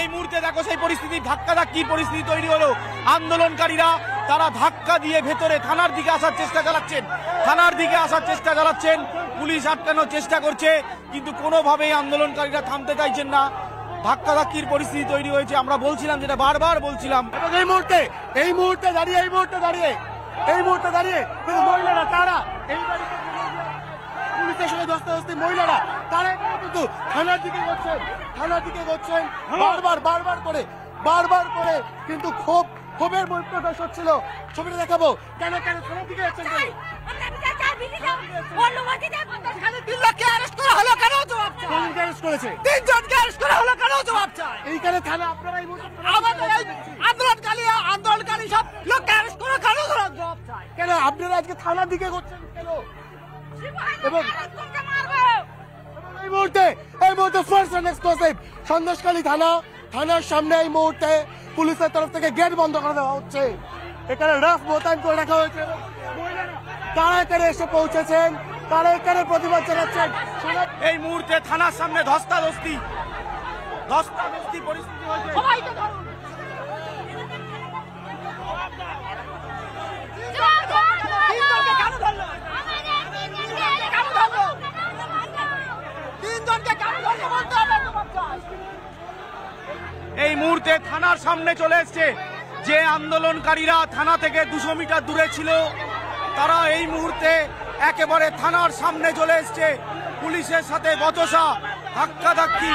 এই মুহূর্তে দেখো সেই পরিস্থিতি, ধাক্কি পরিস্থিতি তৈরি হলো। আন্দোলনকারীরা তারা ধাক্কা দিয়ে ভেতরে থানার দিকে আসার চেষ্টা চালাচ্ছেন, পুলিশ আটকানোর চেষ্টা করছে, কিন্তু কোনোভাবেই আন্দোলনকারীরা থামতে চাইছেন না। ধাক্কির পরিস্থিতি তৈরি হয়েছে। আমরা বলছিলাম, যেটা বারবার বলছিলাম, এই মুহূর্তে দাঁড়িয়ে মহিলারা তারা পুলিশের সঙ্গে ধস্তাধস্তি, মহিলারা তারা কিন্তু থানার দিকে গচ্ছেন বারবার করে কিন্তু ক্ষোভের প্রকাশ হচ্ছিল। ছবিটা দেখাবো। কেন থানার দিকে যাচ্ছেন? এইখানে থানা আপনারা আন্দোলনকারী সব লোককে অ্যারেস্ট করে কেন আপনারা আজকে থানার দিকে করছেন কেন? এবং এই মুহূর্তে ফার্স্ট এন্ড এক্সক্লুসিভ সন্দেশখালী থানার সামনে এই মুহূর্তে পুলিশের তরফ থেকে গেট বন্ধ করে দেওয়া হচ্ছে। এখানে রাফ মোতায়েন করে রাখা হয়েছে। তারা এখানে এসে পৌঁছেছেন, তারা এখানে প্রতিবাদ জানাচ্ছেন। এই মুহূর্তে থানার সামনে ধস্তাধস্তি পরিস্থিতি হয়েছে। এই মুহূর্তে থানার সামনে চলে এসছে। যে আন্দোলনকারীরা থানা থেকে 200 মিটার দূরে ছিল, তারা এই মুহূর্তে একেবারে থানার সামনে চলে এসছে। পুলিশের সাথে বচসা, ধাক্কি।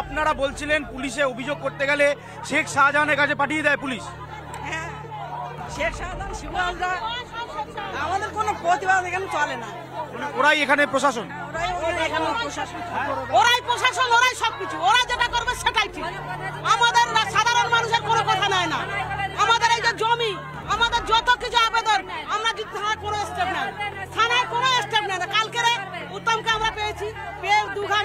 আপনারা বলছিলেন পুলিশে অভিযোগ করতে গেলে শেখ শাহজাহানের কাছে পাঠিয়ে দেয় পুলিশ। শেখ শাহজাহান শিবরাজরা আমাদের কোনো প্রতিবাদ এখানে চলে না। ওরাই এখানে প্রশাসন, ওরাই সবকিছু, ওরা যেটা করবে সেটাই ঠিক। আমাদের সাধারণ মানুষের কোনো কথা নেয় না। আমাদের এই যে জমি, আমাদের যত কিছু আবেদন, আমরা যদি থানায় কোনো স্টেপ নেয় না। কালকে উত্তমকে আমরা পেয়ে দুঘা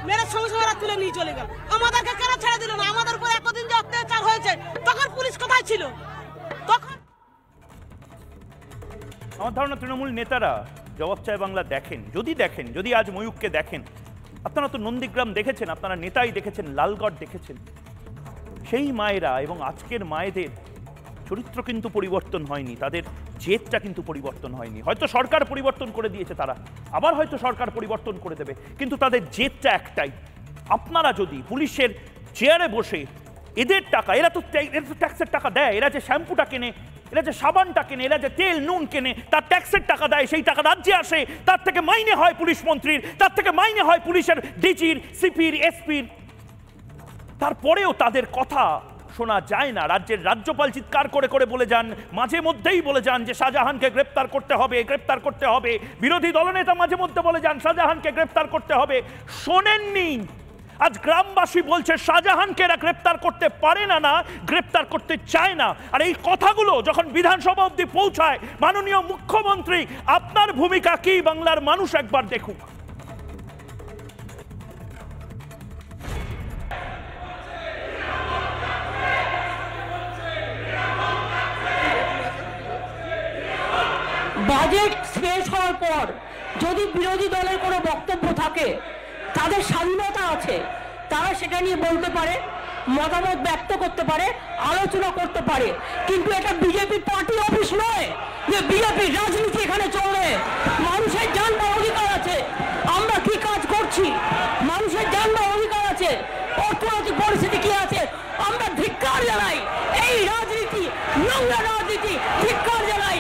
মেরে সঙ্গে ওরা তুলে নিয়ে চলে গেল। আমাদেরকে কেন ছেড়ে দিল না? আমাদের উপর এতদিন যে অত্যাচার হয়েছে, তখন পুলিশ কোথায় ছিল? তখন আমার ধারণা তৃণমূল নেতারা জবাব চায় বাংলা যদি আজ ময়ূককে দেখেন, আপনারা তো নন্দীগ্রাম দেখেছেন, আপনারা নেতাই দেখেছেন, লালগড় দেখেছেন। সেই মায়েরা এবং আজকের মায়েদের চরিত্র কিন্তু পরিবর্তন হয়নি, তাদের জেদটা কিন্তু পরিবর্তন হয়নি। হয়তো সরকার পরিবর্তন করে দিয়েছে, তারা আবার হয়তো সরকার পরিবর্তন করে দেবে, কিন্তু তাদের জেদটা একটাই। আপনারা যদি পুলিশের চেয়ারে বসে এদের টাকা, এরা তো ট্যাক্সের টাকা দেয়, এরা যে শ্যাম্পুটা কেনে, এরা যে সাবানটা কেনে, এরা যে তেল নুন কেনে, তার ট্যাক্সের টাকা দেয়, সেই টাকা রাজ্যে আসে, তার থেকে মাইনে হয় পুলিশ মন্ত্রীর, তার থেকে মাইনে হয় পুলিশের ডিজির, সিপির, এসপির। তারপরেও তাদের কথা শোনা যায় না। রাজ্যের রাজ্যপাল চিৎকার করে বলে যান, মাঝে মধ্যেই বলে যান যে শাহজাহানকে গ্রেপ্তার করতে হবে। বিরোধী দলনেতা মাঝে মধ্যে বলে যান শাহজাহানকে গ্রেপ্তার করতে হবে। শোনেননি, আজ গ্রামবাসী বলছে শাহজাহানকে এরা গ্রেপ্তার করতে পারে না, গ্রেপ্তার করতে চায় না। আর এই কথাগুলো যখন বিধানসভা অবধি পৌঁছায়, মাননীয় মুখ্যমন্ত্রী, আপনার ভূমিকা কি বাংলার মানুষ একবার দেখুক। বাজেট শেষ হওয়ার পর যদি বিরোধী দলের কোনো বক্তব্য থাকে, তাদের স্বাধীনতা আছে, তারা সেটা নিয়ে বলতে পারে, মতামত ব্যক্ত করতে পারে, আলোচনা করতে পারে। কিন্তু এটা বিজেপি পার্টি অফিস নয় যে বিজেপি রাজনীতি এখানে চলে। মানুষের জানবার অধিকার আছে, আমরা কি কাজ করছি, মানুষের জানবার অধিকার আছে, অর্থনৈতিক পরিস্থিতি কি আছে, আমরা ধিক্কার জানাই এই রাজনীতি, নোংরা রাজনীতি, ধিক্কার জানাই।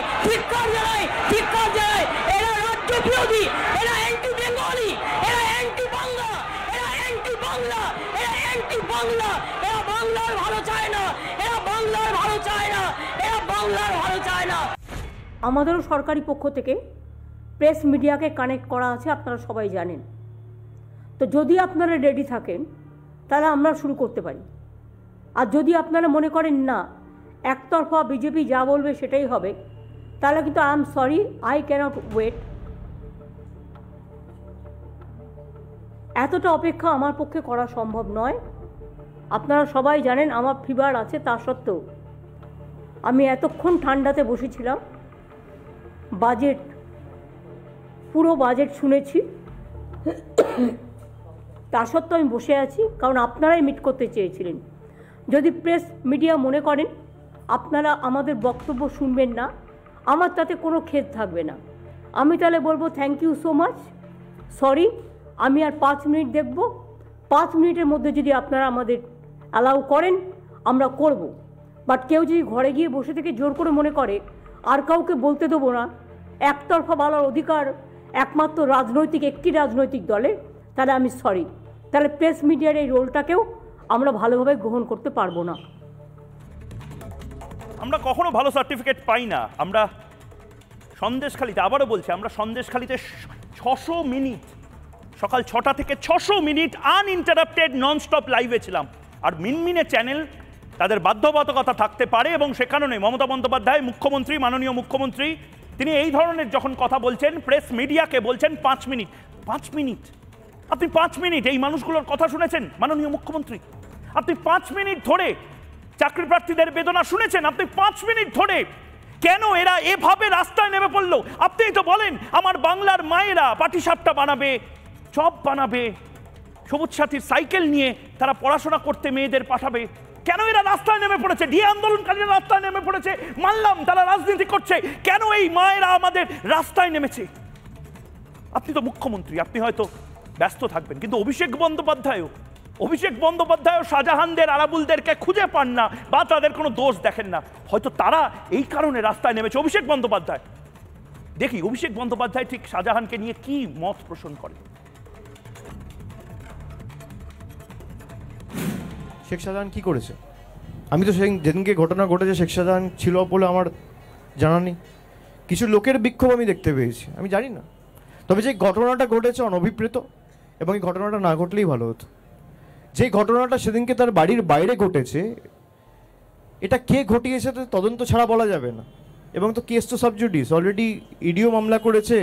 এরা রাজ্য বিরোধী, এরা অ্যান্টি বেঙ্গলি, এরা অ্যান্টি বাংলা, এরা বাংলার ভালো চায় না। আমাদেরও সরকারি পক্ষ থেকে প্রেস মিডিয়াকে কানেক্ট করা আছে, আপনারা সবাই জানেন। তো যদি আপনারা রেডি থাকেন তাহলে আমরা শুরু করতে পারি। আর যদি আপনারা মনে করেন না একতরফা বিজেপি যা বলবে সেটাই হবে, তাহলে কিন্তু I am sorry, I can't wait. এতটা অপেক্ষা আমার পক্ষে করা সম্ভব নয়। আপনারা সবাই জানেন আমার ফিভার আছে, তা সত্ত্বেও আমি এতক্ষণ ঠান্ডাতে বসেছিলাম। বাজেট, পুরো বাজেট শুনেছি। তা সত্ত্বেও আমি বসে আছি, কারণ আপনারাই মিট করতে চেয়েছিলেন। যদি প্রেস মিডিয়া মনে করেন আপনারা আমাদের বক্তব্য শুনবেন না, আমার তাতে কোনো খেদ থাকবে না। আমি তাহলে বলবো thank you so much, sorry, আমি আর 5 মিনিট দেখব। 5 মিনিটের মধ্যে যদি আপনারা আমাদের অ্যালাউ করেন আমরা করব। বাট কেউ যদি ঘরে গিয়ে বসে থেকে জোর করে মনে করে আর কাউকে বলতে দেবো না, একতরফা বলার অধিকার একমাত্র একটি রাজনৈতিক দলে, তাহলে আমি সরি, তাহলে প্রেস মিডিয়ার এই রোলটাকেও আমরা ভালোভাবে গ্রহণ করতে পারবো না। আমরা কখনো ভালো সার্টিফিকেট পাই না। আমরা সন্দেশখালিতে, আবারও বলছি, আমরা সন্দেশখালিতে 600 মিনিট, সকাল 6টা থেকে 600 মিনিট আনইন্টারাপ্টেড ননস্টপ লাইভে ছিলাম। আর মিনমিনে চ্যানেল তাদের বাধ্যবাধকতা থাকতে পারে, এবং সে কারণে মমতা বন্দ্যোপাধ্যায় মুখ্যমন্ত্রী, মাননীয় মুখ্যমন্ত্রী, তিনি এই ধরনের যখন কথা বলছেন, প্রেস মিডিয়াকে বলছেন 5 মিনিট। 5 মিনিট, আপনি 5 মিনিট এই মানুষগুলোর কথা শুনেছেন মাননীয় মুখ্যমন্ত্রী? আপনি 5 মিনিট ধরে চাকরি প্রার্থীদের বেদনা শুনেছেন? আপনি 5 মিনিট ধরে কেন এরা এভাবে রাস্তায় নেমে পড়লো? আপনিই তো বলেন আমার বাংলার মায়েরা পাটিসাপটা বানাবে, চপ বানাবে, সবুজ সাথীর সাইকেল নিয়ে তারা পড়াশোনা করতে মেয়েদের পাঠাবে। কেন এরা রাস্তায় নেমে পড়েছে? ডিএ আন্দোলনকারীরা রাস্তায় নেমে পড়েছে, মানলাম তারা রাজনীতি করছে। কেন এই মায়েরা আমাদের রাস্তায় নেমেছে? আপনি তো মুখ্যমন্ত্রী, আপনি হয়তো ব্যস্ত থাকবেন, কিন্তু অভিষেক বন্দ্যোপাধ্যায়ও শাহজাহানদের, আরাবুলদেরকে খুঁজে পান না বা তাদের কোনো দোষ দেখেন না। হয়তো তারা এই কারণে রাস্তায় নেমেছে। অভিষেক বন্দ্যোপাধ্যায়, দেখি অভিষেক বন্দ্যোপাধ্যায় ঠিক শাহজাহানকে নিয়ে কি মত পোষণ করে। শেখ শাহজাহান কি করেছে? আমি তো যেদিনকে ঘটনা ঘটেছে শেখ শাহজাহান ছিল বলে আমার জানা নেই। কিছু লোকের বিক্ষোভ আমি দেখতে পেয়েছি, আমি জানি না। তবে যে ঘটনাটা ঘটেছে অনভিপ্রেত, এবং এই ঘটনাটা না ঘটলেই ভালো হতো। যে ঘটনাটা সেদিনকে তার বাড়ির বাইরে ঘটেছে, এটা কে ঘটিয়েছে তো তদন্ত ছাড়া বলা যাবে না। এবং তো কেস তো সাব জুডিস, অলরেডি ইডিও মামলা করেছে,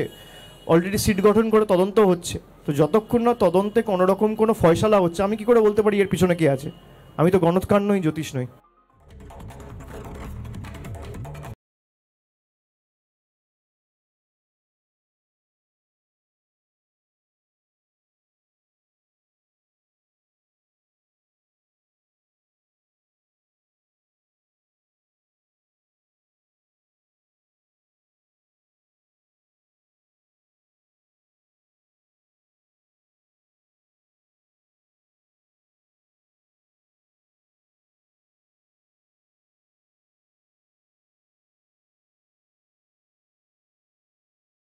অলরেডি সিট গঠন করে তদন্ত হচ্ছে। তো যতক্ষণ না তদন্তে কোনো রকম কোনো ফয়সালা হচ্ছে, আমি কি করে বলতে পারি এর পিছনে কে আছে? আমি তো গণৎকার নই, জ্যোতিষ নই।